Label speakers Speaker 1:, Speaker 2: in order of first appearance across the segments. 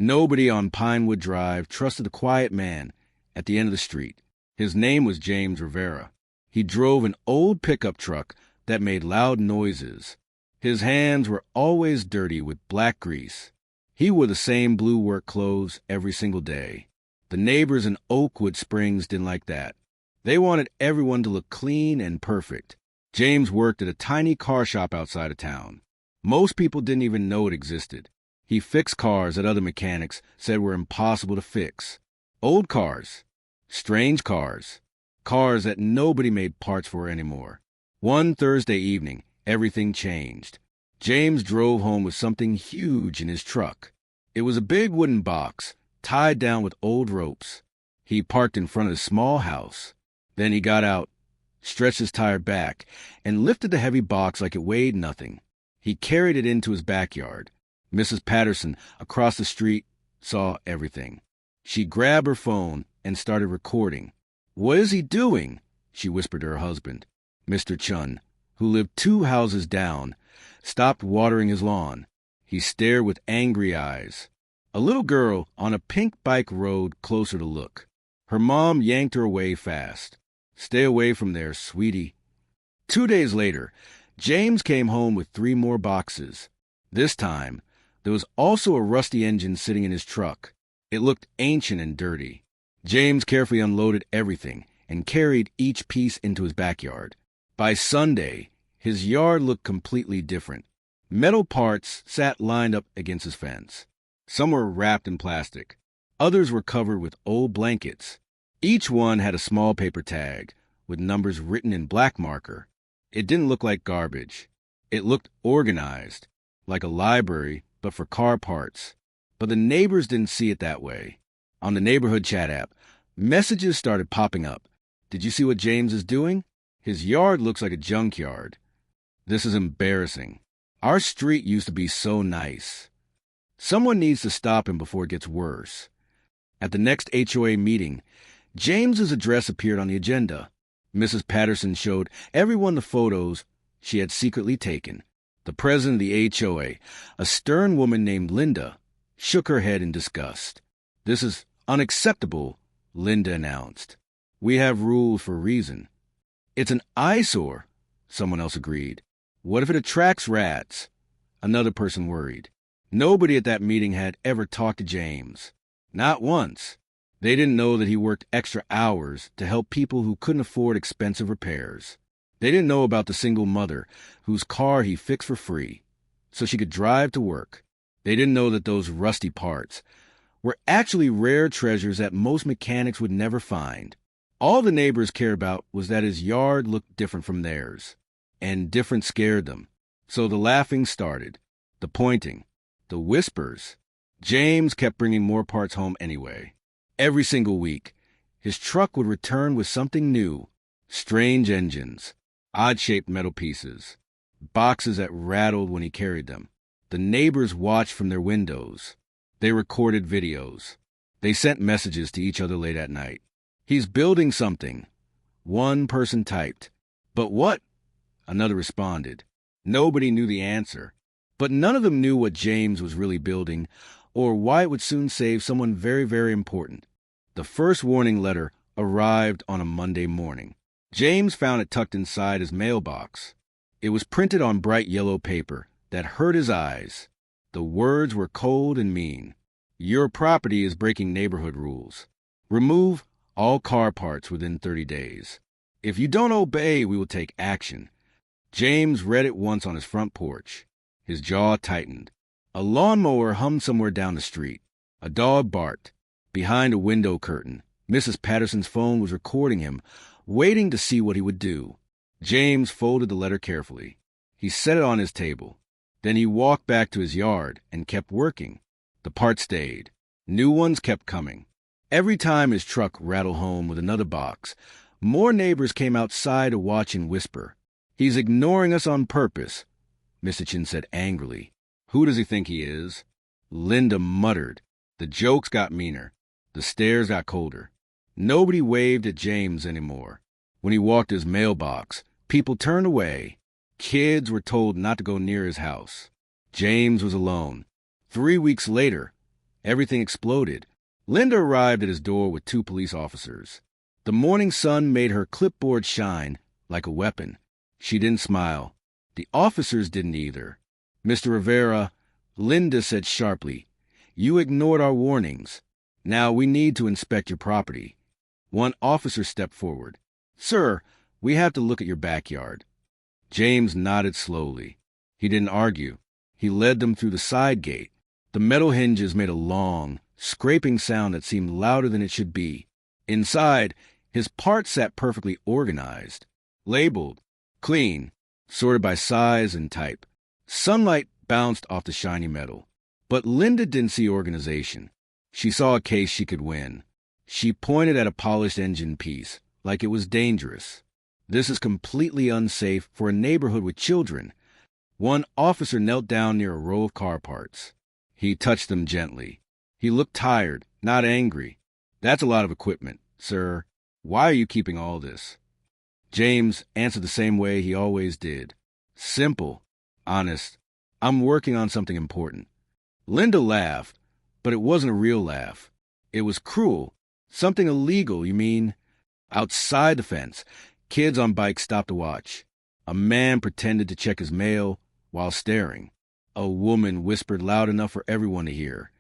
Speaker 1: Nobody on Pinewood Drive trusted the quiet man at the end of the street. His name was James Rivera. He drove an old pickup truck that made loud noises. His hands were always dirty with black grease. He wore the same blue work clothes every single day. The neighbors in Oakwood Springs didn't like that. They wanted everyone to look clean and perfect. James worked at a tiny car shop outside of town. Most people didn't even know it existed. He fixed cars that other mechanics said were impossible to fix. Old cars, strange cars, cars that nobody made parts for anymore. One Thursday evening, everything changed. James drove home with something huge in his truck. It was a big wooden box, tied down with old ropes. He parked in front of the small house. Then he got out, stretched his tired back, and lifted the heavy box like it weighed nothing. He carried it into his backyard. Mrs. Patterson, across the street, saw everything. She grabbed her phone and started recording. "What is he doing?" she whispered to her husband. Mr. Chun, who lived 2 houses down, stopped watering his lawn. He stared with angry eyes. A little girl on a pink bike rode closer to look. Her mom yanked her away fast. "Stay away from there, sweetie." 2 days later, James came home with 3 more boxes. This time, there was also a rusty engine sitting in his truck. It looked ancient and dirty. James carefully unloaded everything and carried each piece into his backyard. By Sunday, his yard looked completely different. Metal parts sat lined up against his fence. Some were wrapped in plastic. Others were covered with old blankets. Each one had a small paper tag with numbers written in black marker. It didn't look like garbage. It looked organized, like a library, but for car parts. But the neighbors didn't see it that way. On the neighborhood chat app, messages started popping up. "Did you see what James is doing? His yard looks like a junkyard. This is embarrassing. Our street used to be so nice. Someone needs to stop him before it gets worse." At the next HOA meeting, James's address appeared on the agenda. Mrs. Patterson showed everyone the photos she had secretly taken. The president of the HOA, a stern woman named Linda, shook her head in disgust. "This is unacceptable," Linda announced. "We have rules for a reason." "It's an eyesore," someone else agreed. "What if it attracts rats?" Another person worried. Nobody at that meeting had ever talked to James. Not once. They didn't know that he worked extra hours to help people who couldn't afford expensive repairs. They didn't know about the single mother whose car he fixed for free so she could drive to work. They didn't know that those rusty parts were actually rare treasures that most mechanics would never find. All the neighbors cared about was that his yard looked different from theirs, and different scared them. So the laughing started, the pointing, the whispers. James kept bringing more parts home anyway. Every single week, his truck would return with something new: strange engines, odd-shaped metal pieces, boxes that rattled when he carried them. The neighbors watched from their windows. They recorded videos. They sent messages to each other late at night. "He's building something," one person typed. "But what?" another responded. Nobody knew the answer. But none of them knew what James was really building or why it would soon save someone very, very important. The first warning letter arrived on a Monday morning. James found it tucked inside his mailbox. It was printed on bright yellow paper that hurt his eyes. The words were cold and mean. "Your property is breaking neighborhood rules. Remove all car parts within 30 days. If you don't obey, we will take action." James read it once on his front porch. His jaw tightened. A lawnmower hummed somewhere down the street. A dog barked. Behind a window curtain, Mrs. Patterson's phone was recording him, waiting to see what he would do. James folded the letter carefully. He set it on his table. Then he walked back to his yard and kept working. The parts stayed. New ones kept coming. Every time his truck rattled home with another box, more neighbors came outside to watch and whisper. "He's ignoring us on purpose," Mr. Chin said angrily. "Who does he think he is?" Linda muttered. The jokes got meaner. The stares got colder. Nobody waved at James anymore. When he walked his mailbox, people turned away. Kids were told not to go near his house. James was alone. 3 weeks later, Everything exploded. Linda arrived at his door with 2 police officers. The morning sun made her clipboard shine like a weapon. She didn't smile. The officers didn't either. "Mr. Rivera," Linda said sharply, "you ignored our warnings. Now we need to inspect your property." One officer stepped forward. "Sir, we have to look at your backyard." James nodded slowly. He didn't argue. He led them through the side gate. The metal hinges made a long, scraping sound that seemed louder than it should be. Inside, his parts sat perfectly organized, labeled, clean, sorted by size and type. Sunlight bounced off the shiny metal. But Linda didn't see organization. She saw a case she could win. She pointed at a polished engine piece, like it was dangerous. "This is completely unsafe for a neighborhood with children." One officer knelt down near a row of car parts. He touched them gently. He looked tired, not angry. "That's a lot of equipment, sir. Why are you keeping all this?" James answered the same way he always did. Simple, honest. "I'm working on something important." Linda laughed, but it wasn't a real laugh. It was cruel. "Something illegal, you mean?" Outside the fence, kids on bikes stopped to watch. A man pretended to check his mail while staring. A woman whispered loud enough for everyone to hear.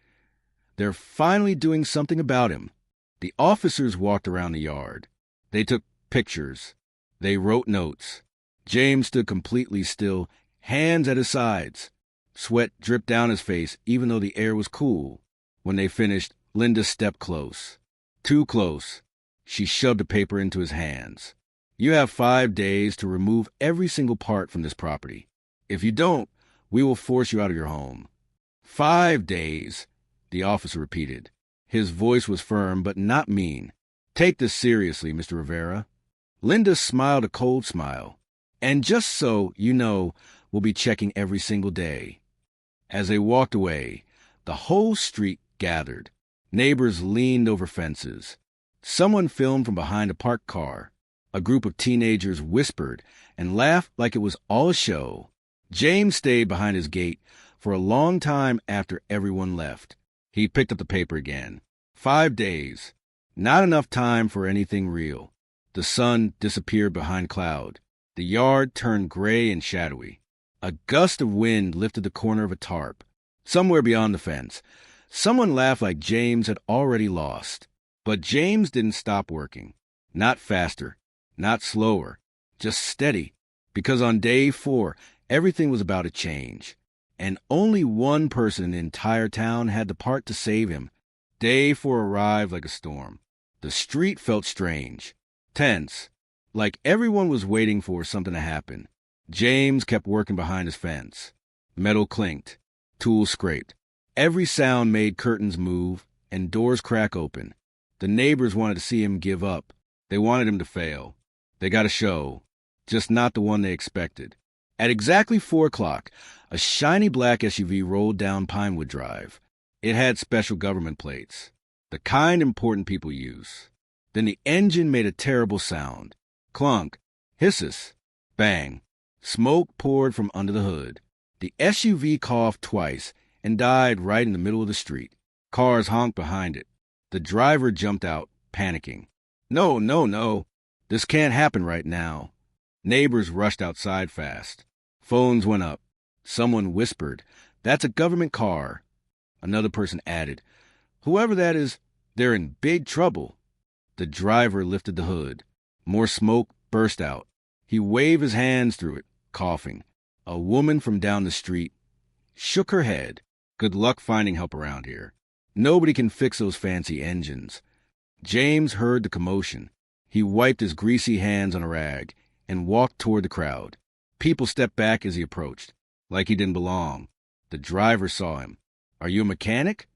Speaker 1: "They're finally doing something about him." The officers walked around the yard. They took pictures. They wrote notes. James stood completely still, hands at his sides. Sweat dripped down his face, even though the air was cool. When they finished, Linda stepped close. Too close. She shoved a paper into his hands. "You have 5 days to remove every single part from this property. If you don't, we will force you out of your home." 5 days, the officer repeated. His voice was firm, but not mean. "Take this seriously, Mr. Rivera." Linda smiled a cold smile. "And just so you know, we'll be checking every single day." As they walked away, the whole street gathered. Neighbors leaned over fences. Someone filmed from behind a parked car. A group of teenagers whispered and laughed like it was all a show. James stayed behind his gate for a long time after everyone left. He picked up the paper again. 5 days. Not enough time for anything real. The sun disappeared behind cloud. The yard turned gray and shadowy. A gust of wind lifted the corner of a tarp. Somewhere beyond the fence, someone laughed like James had already lost. But James didn't stop working. Not faster, not slower, just steady. Because on day 4, everything was about to change. And only one person in the entire town had the part to save him. Day 4 arrived like a storm. The street felt strange, tense, like everyone was waiting for something to happen. James kept working behind his fence. Metal clinked. Tools scraped. Every sound made curtains move and doors crack open. The neighbors wanted to see him give up. They wanted him to fail. They got a show, just not the one they expected. At exactly 4 o'clock, a shiny black SUV rolled down Pinewood Drive. It had special government plates, the kind important people use. Then the engine made a terrible sound. Clunk, hisses, bang. Smoke poured from under the hood. The SUV coughed twice and died right in the middle of the street. Cars honked behind it. The driver jumped out, panicking. No, no, no. This can't happen right now." Neighbors rushed outside fast. Phones went up. Someone whispered, "That's a government car." Another person added, "Whoever that is, they're in big trouble." The driver lifted the hood. More smoke burst out. He waved his hands through it, coughing. A woman from down the street shook her head. "Good luck finding help around here. Nobody can fix those fancy engines." James heard the commotion. He wiped his greasy hands on a rag and walked toward the crowd. People stepped back as he approached, like he didn't belong. The driver saw him. "Are you a mechanic?"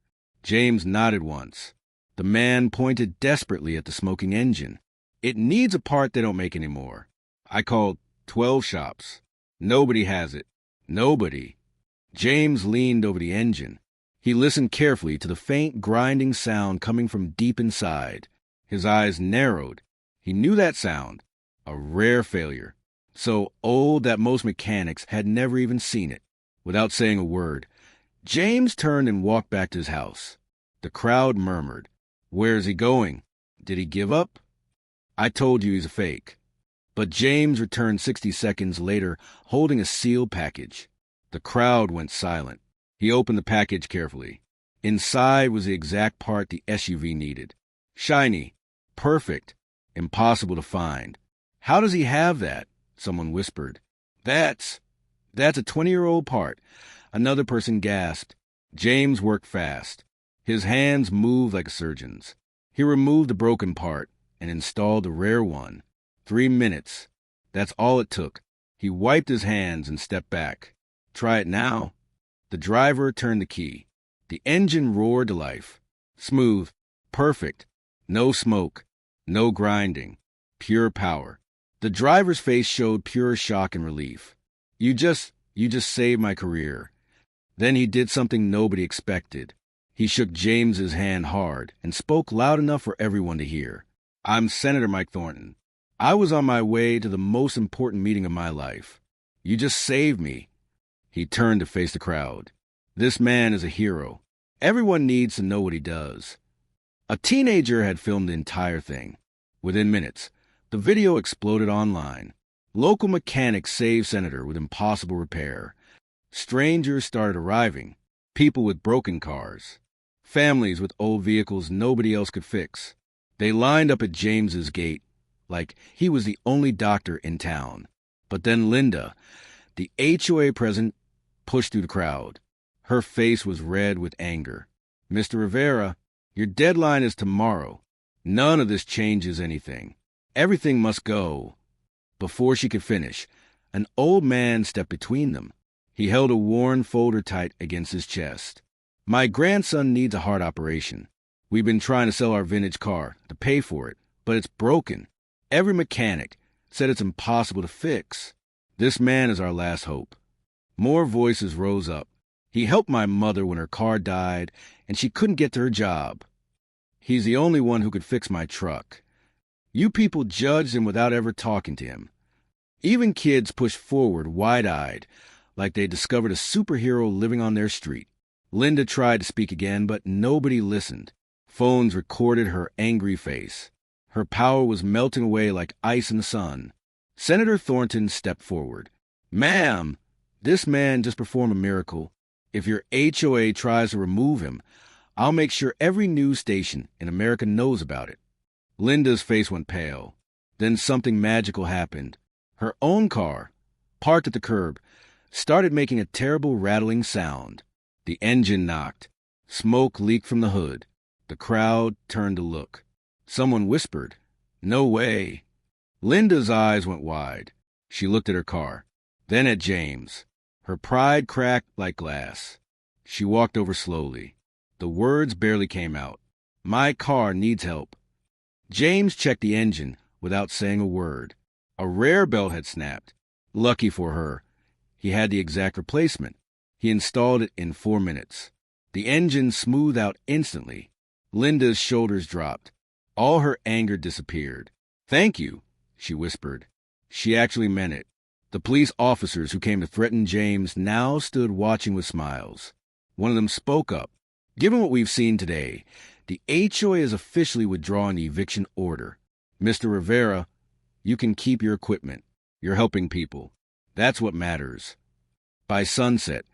Speaker 1: James nodded once. The man pointed desperately at the smoking engine. "It needs a part they don't make anymore. I called 12 shops. Nobody has it. Nobody." James leaned over the engine. He listened carefully to the faint grinding sound coming from deep inside. His eyes narrowed. He knew that sound. A rare failure. So old that most mechanics had never even seen it. Without saying a word, James turned and walked back to his house. The crowd murmured. Where's he going? Did he give up? I told you he's a fake. But James returned 60 seconds later holding a sealed package. The crowd went silent. He opened the package carefully. Inside was the exact part the SUV needed. Shiny. Perfect. Impossible to find. How does he have that? Someone whispered. That's a 20-year-old part. Another person gasped. James worked fast. His hands moved like a surgeon's. He removed the broken part and installed the rare one. 3 minutes. That's all it took. He wiped his hands and stepped back. Try it now. The driver turned the key. The engine roared to life. Smooth. Perfect. No smoke. No grinding. Pure power. The driver's face showed pure shock and relief. You just saved my career. Then he did something nobody expected. He shook James's hand hard and spoke loud enough for everyone to hear. I'm Senator Mike Thornton. I was on my way to the most important meeting of my life. You just saved me. He turned to face the crowd. This man is a hero. Everyone needs to know what he does. A teenager had filmed the entire thing. Within minutes, the video exploded online. Local mechanics saved Senator with impossible repair. Strangers started arriving. People with broken cars. Families with old vehicles nobody else could fix. They lined up at James's gate like he was the only doctor in town. But then Linda, the HOA president, pushed through the crowd. Her face was red with anger. Mr. Rivera, your deadline is tomorrow. None of this changes anything. Everything must go. Before she could finish, an old man stepped between them. He held a worn folder tight against his chest. My grandson needs a heart operation. We've been trying to sell our vintage car to pay for it, but it's broken. Every mechanic said it's impossible to fix. This man is our last hope. More voices rose up. He helped my mother when her car died, and she couldn't get to her job. He's the only one who could fix my truck. You people judged him without ever talking to him. Even kids pushed forward wide-eyed, like they discovered a superhero living on their street. Linda tried to speak again, but nobody listened. Phones recorded her angry face. Her power was melting away like ice in the sun. Senator Thornton stepped forward. Ma'am, this man just performed a miracle. If your HOA tries to remove him, I'll make sure every news station in America knows about it. Linda's face went pale. Then something magical happened. Her own car, parked at the curb, started making a terrible rattling sound. The engine knocked. Smoke leaked from the hood. The crowd turned to look. Someone whispered, "No way." Linda's eyes went wide. She looked at her car, then at James. Her pride cracked like glass. She walked over slowly. The words barely came out. My car needs help. James checked the engine without saying a word. A rare belt had snapped. Lucky for her, he had the exact replacement. He installed it in 4 minutes. The engine smoothed out instantly. Linda's shoulders dropped. All her anger disappeared. Thank you, she whispered. She actually meant it. The police officers who came to threaten James now stood watching with smiles. One of them spoke up. Given what we've seen today, the HOA is officially withdrawing the eviction order. Mr. Rivera, you can keep your equipment. You're helping people. That's what matters. By sunset,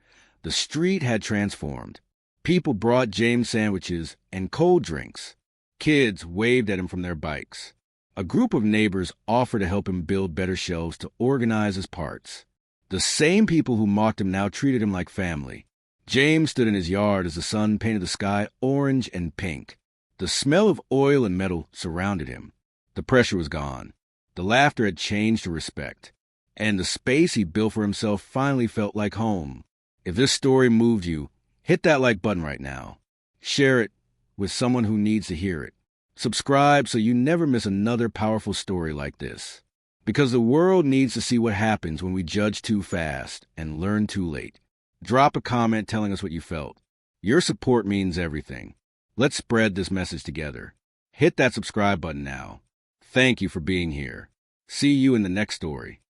Speaker 1: the street had transformed. People brought James sandwiches and cold drinks. Kids waved at him from their bikes. A group of neighbors offered to help him build better shelves to organize his parts. The same people who mocked him now treated him like family. James stood in his yard as the sun painted the sky orange and pink. The smell of oil and metal surrounded him. The pressure was gone. The laughter had changed to respect. And the space he built for himself finally felt like home. If this story moved you, hit that like button right now. Share it with someone who needs to hear it. Subscribe so you never miss another powerful story like this. Because the world needs to see what happens when we judge too fast and learn too late. Drop a comment telling us what you felt. Your support means everything. Let's spread this message together. Hit that subscribe button now. Thank you for being here. See you in the next story.